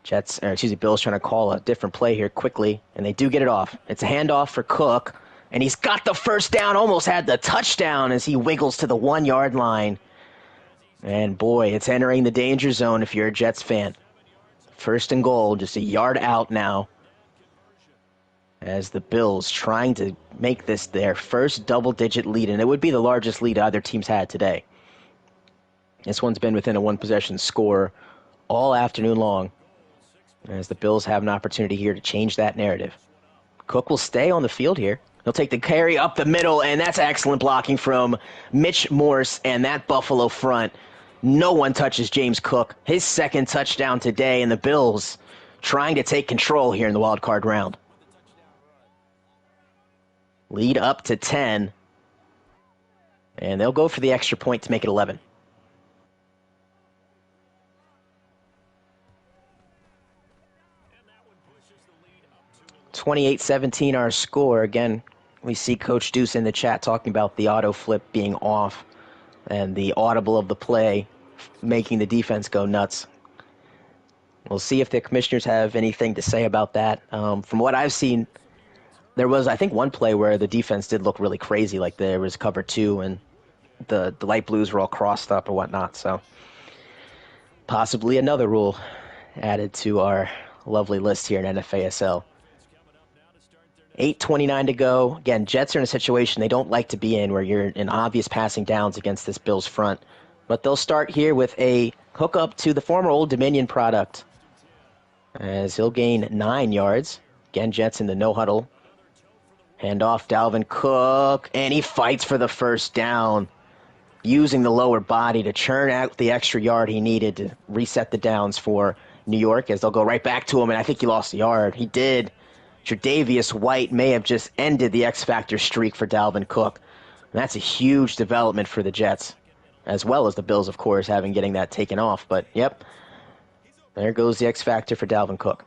Bills trying to call a different play here quickly, and they do get it off. It's a handoff for Cook, and he's got the first down, almost had the touchdown as he wiggles to the 1-yard line. And boy, it's entering the danger zone if you're a Jets fan. 1st and goal, just a yard out now, as the Bills trying to make this their first double-digit lead, and it would be the largest lead either team's had today. This one's been within a one-possession score all afternoon long, as the Bills have an opportunity here to change that narrative. Cook will stay on the field here. He'll take the carry up the middle, and that's excellent blocking from Mitch Morse and that Buffalo front. No one touches James Cook. His 2nd touchdown today, and the Bills trying to take control here in the wild card round. Lead up to 10. And they'll go for the extra point to make it 11. And that one pushes the lead up to 28-17 our score. Again, we see Coach Deuce in the chat talking about the auto flip being off and the audible of the play making the defense go nuts. We'll see if the commissioners have anything to say about that. From what I've seen, There was, I think, one play where the defense did look really crazy, like there was cover 2 and the light blues were all crossed up or whatnot. So possibly another rule added to our lovely list here in NFASL. 8:29 to go. Again, Jets are in a situation they don't like to be in where you're in obvious passing downs against this Bills front. But they'll start here with a hookup to the former Old Dominion product, as he'll gain 9 yards. Again, Jets in the no huddle. Hand off Dalvin Cook, and he fights for the first down, using the lower body to churn out the extra yard he needed to reset the downs for New York, as they'll go right back to him, and I think he lost a yard. He did. Tre'Davious White may have just ended the X-Factor streak for Dalvin Cook. And that's a huge development for the Jets, as well as the Bills, of course, getting that taken off. But, yep, there goes the X-Factor for Dalvin Cook.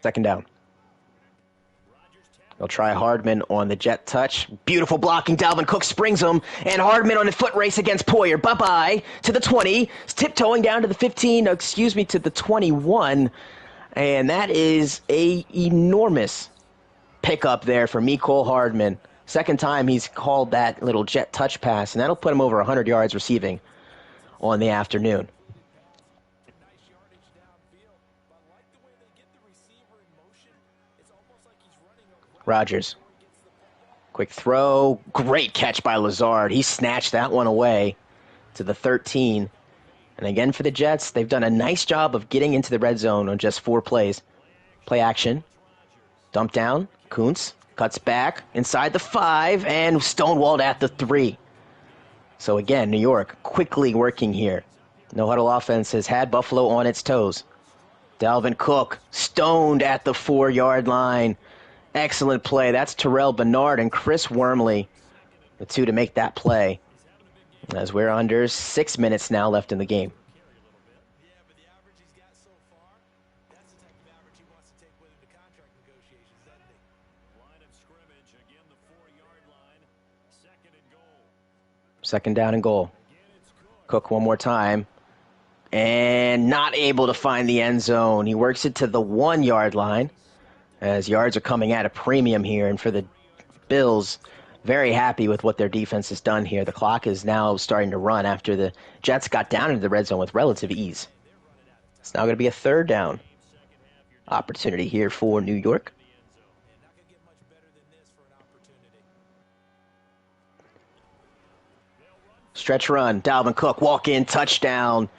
Second down. They'll try Hardman on the jet touch. Beautiful blocking. Dalvin Cook springs him. And Hardman on a foot race against Poyer. Bye-bye to the 20. He's tiptoeing down to the 15. To the 21. And that is a enormous pickup there for Mecole Hardman. Second time he's called that little jet touch pass. And that'll put him over 100 yards receiving on the afternoon. Rodgers. Quick throw. Great catch by Lazard. He snatched that one away to the 13. And again for the Jets, they've done a nice job of getting into the red zone on just 4 plays. Play action. Dump down. Kuntz cuts back inside the 5 and stonewalled at the 3. So again, New York quickly working here. No huddle offense has had Buffalo on its toes. Dalvin Cook stoned at the 4-yard line. Excellent play. That's Terrell Bernard and Chris Wormley, the two to make that play, as we're under 6 minutes now left in the game. Second down and goal. Cook one more time. And not able to find the end zone. He works it to the 1-yard line, as yards are coming at a premium here. And for the Bills, very happy with what their defense has done here. The clock is now starting to run after the Jets got down into the red zone with relative ease. It's now going to be a third down opportunity here for New York. Stretch run, Dalvin Cook, walk-in, touchdown.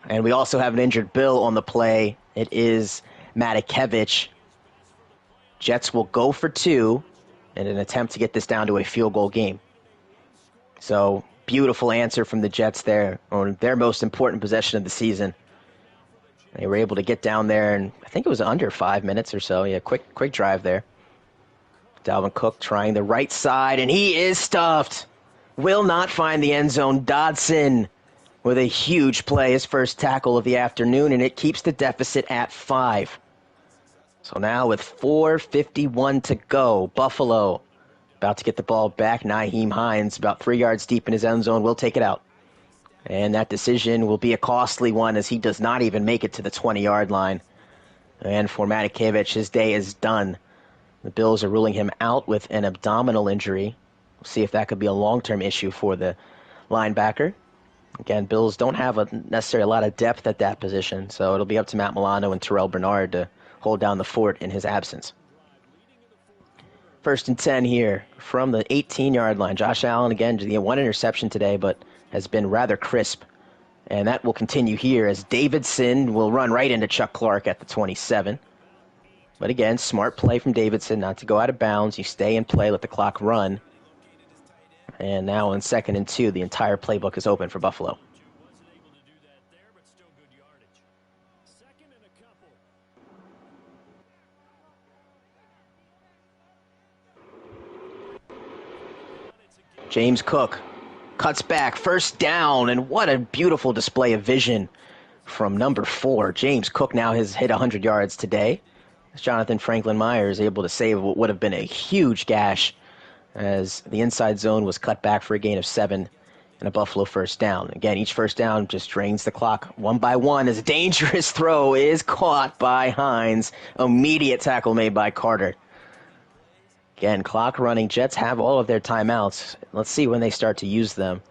And we also have an injured Bill on the play. It is Matakevich. Jets will go for 2 in an attempt to get this down to a field goal game. So, beautiful answer from the Jets there on their most important possession of the season. They were able to get down there, and I think it was under 5 minutes or so. Yeah, quick drive there. Dalvin Cook trying the right side, and he is stuffed. Will not find the end zone. Dodson with a huge play, his first tackle of the afternoon, and it keeps the deficit at 5. So now with 4:51 to go, Buffalo about to get the ball back. Nyheim Hines, about 3 yards deep in his end zone, will take it out. And that decision will be a costly one, as he does not even make it to the 20-yard line. And for Matakevich, his day is done. The Bills are ruling him out with an abdominal injury. We'll see if that could be a long-term issue for the linebacker. Again, Bills don't have necessarily a lot of depth at that position, so it'll be up to Matt Milano and Terrell Bernard to hold down the fort in his absence. 1st and 10 here from the 18-yard line. Josh Allen, again, he had 1 interception today, but has been rather crisp. And that will continue here as Davidson will run right into Chuck Clark at the 27. But again, smart play from Davidson not to go out of bounds. You stay in play, let the clock run. And now on 2nd and 2, the entire playbook is open for Buffalo. James Cook cuts back, first down, and what a beautiful display of vision from number 4. James Cook now has hit 100 yards today, as Jonathan Franklin Myers able to save what would have been a huge gash, as the inside zone was cut back for a gain of 7 and a Buffalo first down. Again, each first down just drains the clock one by one, as a dangerous throw is caught by Hines. Immediate tackle made by Carter. Again, clock running. Jets have all of their timeouts. Let's see when they start to use them.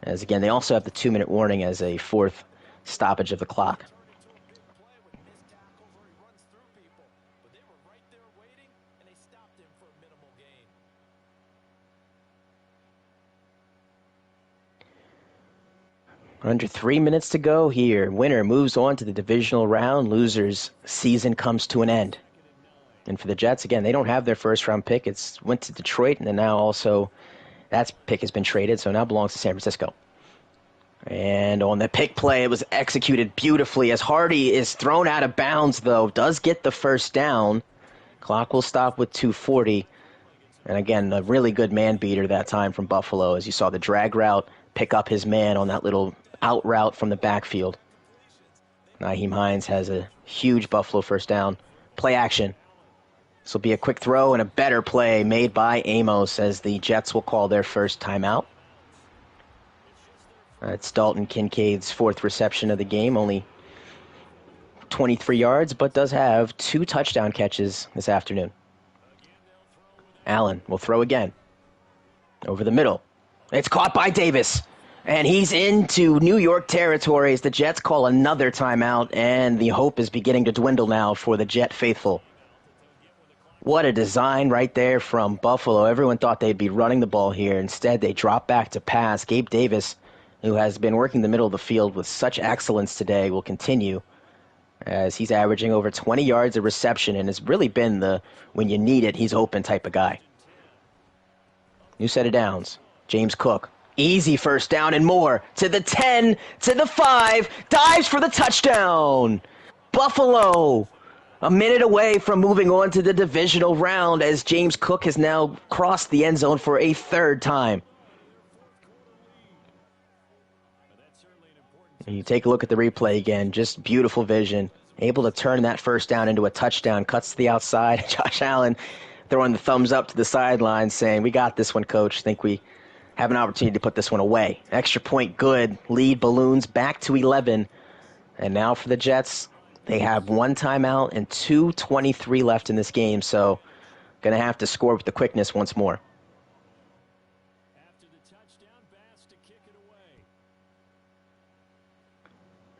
As again, they also have the 2-minute warning as a fourth stoppage of the clock. Under 3 minutes to go here. Winner moves on to the divisional round. Losers' season comes to an end. And for the Jets, again, they don't have their first-round pick. It's went to Detroit, and then now also that pick has been traded, so now belongs to San Francisco. And on the pick play, it was executed beautifully as Hardy is thrown out of bounds, though. Does get the first down. Clock will stop with 2:40. And again, a really good man beater that time from Buffalo, as you saw the drag route pick up his man on that little out route from the backfield. Nyheim Hines has a huge Buffalo first down. Play action. This will be a quick throw and a better play made by Amos as the Jets will call their first timeout. It's Dalton Kincaid's fourth reception of the game, only 23 yards, but does have 2 touchdown catches this afternoon. Allen will throw again. Over the middle. It's caught by Davis. And he's into New York territory as the Jets call another timeout, and the hope is beginning to dwindle now for the Jet faithful. What a design right there from Buffalo. Everyone thought they'd be running the ball here. Instead, they drop back to pass. Gabe Davis, who has been working the middle of the field with such excellence today, will continue as he's averaging over 20 yards of reception and has really been the when you need it, he's open type of guy. New set of downs. James Cook. Easy first down and more. To the 10, to the 5, dives for the touchdown. Buffalo, a minute away from moving on to the divisional round as James Cook has now crossed the end zone for a third time. And you take a look at the replay again, just beautiful vision. Able to turn that first down into a touchdown, cuts to the outside. Josh Allen throwing the thumbs up to the sideline saying, "We got this one, coach. Think we have an opportunity to put this one away." Extra point good. Lead balloons back to 11. And now for the Jets, they have 1 timeout and 2:23 left in this game, so going to have to score with the quickness once more. After the touchdown pass to kick it away.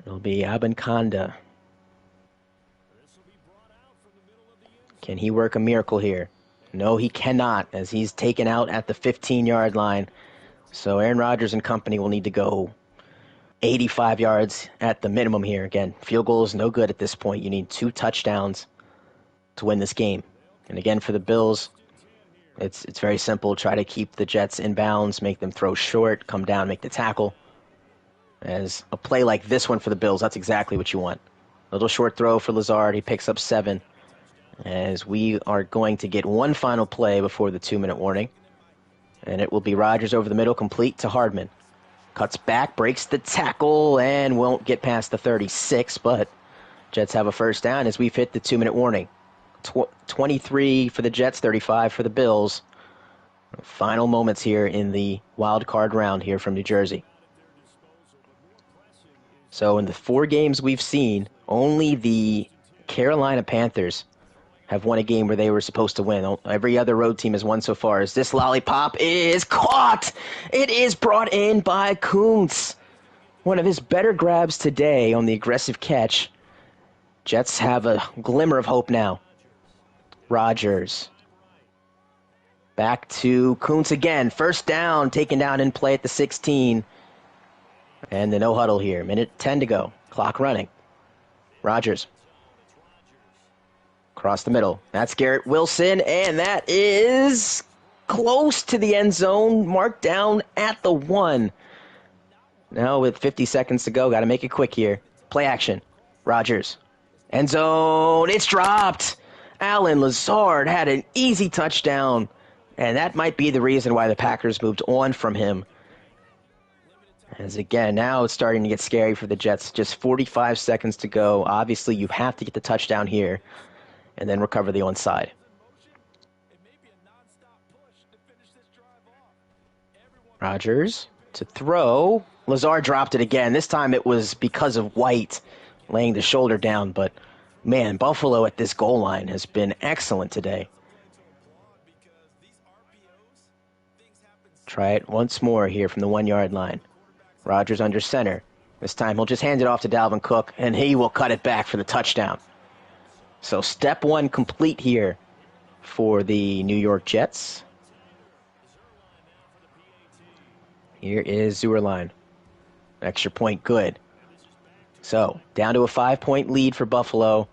It'll be Abankanda. This will be brought out from the middle of the end. Can he work a miracle here? No, he cannot, as he's taken out at the 15-yard line. So Aaron Rodgers and company will need to go 85 yards at the minimum here. Again, field goal is no good at this point. You need 2 touchdowns to win this game. And again, for the Bills, it's very simple. Try to keep the Jets in bounds, make them throw short, come down, make the tackle. As a play like this one for the Bills, that's exactly what you want. Little short throw for Lazard. He picks up 7. As we are going to get one final play before the 2-minute warning. And it will be Rodgers over the middle, complete to Hardman. Cuts back, breaks the tackle, and won't get past the 36, but Jets have a first down as we've hit the 2-minute warning. 23 for the Jets, 35 for the Bills. Final moments here in the wild card round here from New Jersey. So in the 4 games we've seen, only the Carolina Panthers have won a game where they were supposed to win. Every other road team has won so far. As this lollipop is caught. It is brought in by Kuntz. One of his better grabs today on the aggressive catch. Jets have a glimmer of hope now. Rodgers. Back to Kuntz again. First down, taken down in play at the 16. And the no huddle here. Minute 10 to go. Clock running. Rodgers. Across the middle. That's Garrett Wilson, and that is close to the end zone, marked down at the 1. Now with 50 seconds to go, got to make it quick here. Play action. Rodgers. End zone. It's dropped. Allen Lazard had an easy touchdown, and that might be the reason why the Packers moved on from him. As again, now it's starting to get scary for the Jets. Just 45 seconds to go. Obviously, you have to get the touchdown here and then recover the onside. Rodgers to throw. Lazard dropped it again. This time it was because of White laying the shoulder down. But, man, Buffalo at this goal line has been excellent today. Try it once more here from the 1-yard line. Rodgers under center. This time he'll just hand it off to Dalvin Cook, and he will cut it back for the touchdown. So step one complete here for the New York Jets. Here is Zuerlein. Extra point, good. So, down to a 5-point lead for Buffalo.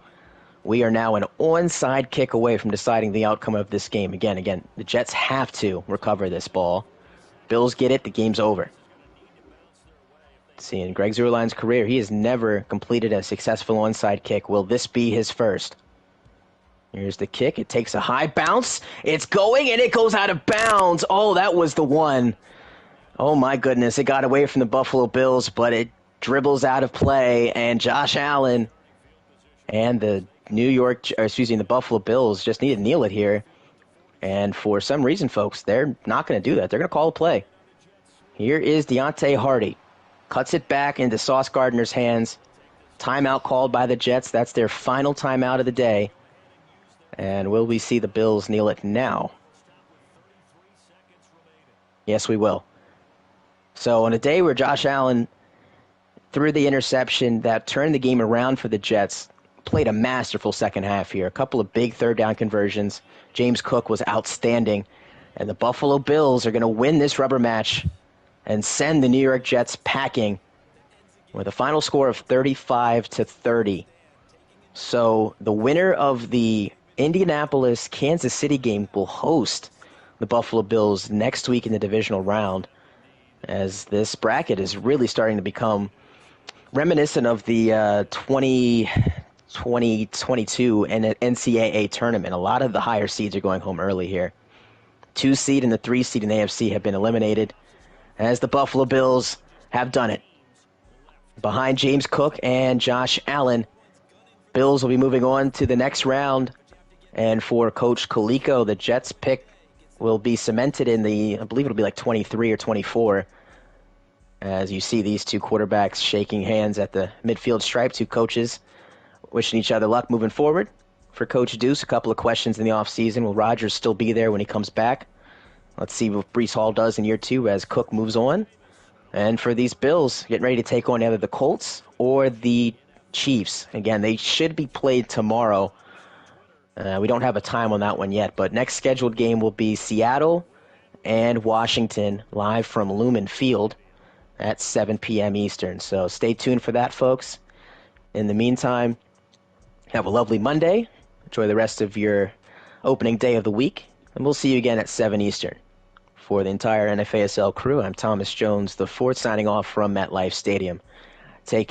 We are now an onside kick away from deciding the outcome of this game. Again, the Jets have to recover this ball. Bills get it, the game's over. See, in Greg Zuerlein's career, he has never completed a successful onside kick. Will this be his first? Here's the kick. It takes a high bounce. It's going, and it goes out of bounds. Oh, that was the one. Oh, my goodness. It got away from the Buffalo Bills, but it dribbles out of play, and Josh Allen and the Buffalo Bills just need to kneel it here. And for some reason, folks, they're not going to do that. They're going to call a play. Here is Deontay Hardy. Cuts it back into Sauce Gardner's hands. Timeout called by the Jets. That's their final timeout of the day. And will we see the Bills kneel it now? Yes, we will. So on a day where Josh Allen threw the interception that turned the game around for the Jets, played a masterful second half here. A couple of big third down conversions. James Cook was outstanding. And the Buffalo Bills are going to win this rubber match and send the New York Jets packing with a final score of 35-30. So the winner of the Indianapolis-Kansas City game will host the Buffalo Bills next week in the divisional round, as this bracket is really starting to become reminiscent of the 2022 NCAA tournament. A lot of the higher seeds are going home early here. 2 seed and the 3 seed in the AFC have been eliminated, as the Buffalo Bills have done it. Behind James Cook and Josh Allen, Bills will be moving on to the next round. And for Coach Colicchio, the Jets pick will be cemented in I believe it'll be like 23 or 24. As you see these two quarterbacks shaking hands at the midfield stripe, two coaches wishing each other luck moving forward. For Coach Deuce, a couple of questions in the offseason. Will Rodgers still be there when he comes back? Let's see what Breece Hall does in year 2 as Cook moves on. And for these Bills, getting ready to take on either the Colts or the Chiefs. Again, they should be played tomorrow. We don't have a time on that one yet, but next scheduled game will be Seattle and Washington live from Lumen Field at 7 p.m. Eastern. So stay tuned for that, folks. In the meantime, have a lovely Monday. Enjoy the rest of your opening day of the week, and we'll see you again at 7 Eastern. For the entire NFASL crew, I'm Thomas Jones, the fourth, signing off from MetLife Stadium. Take care.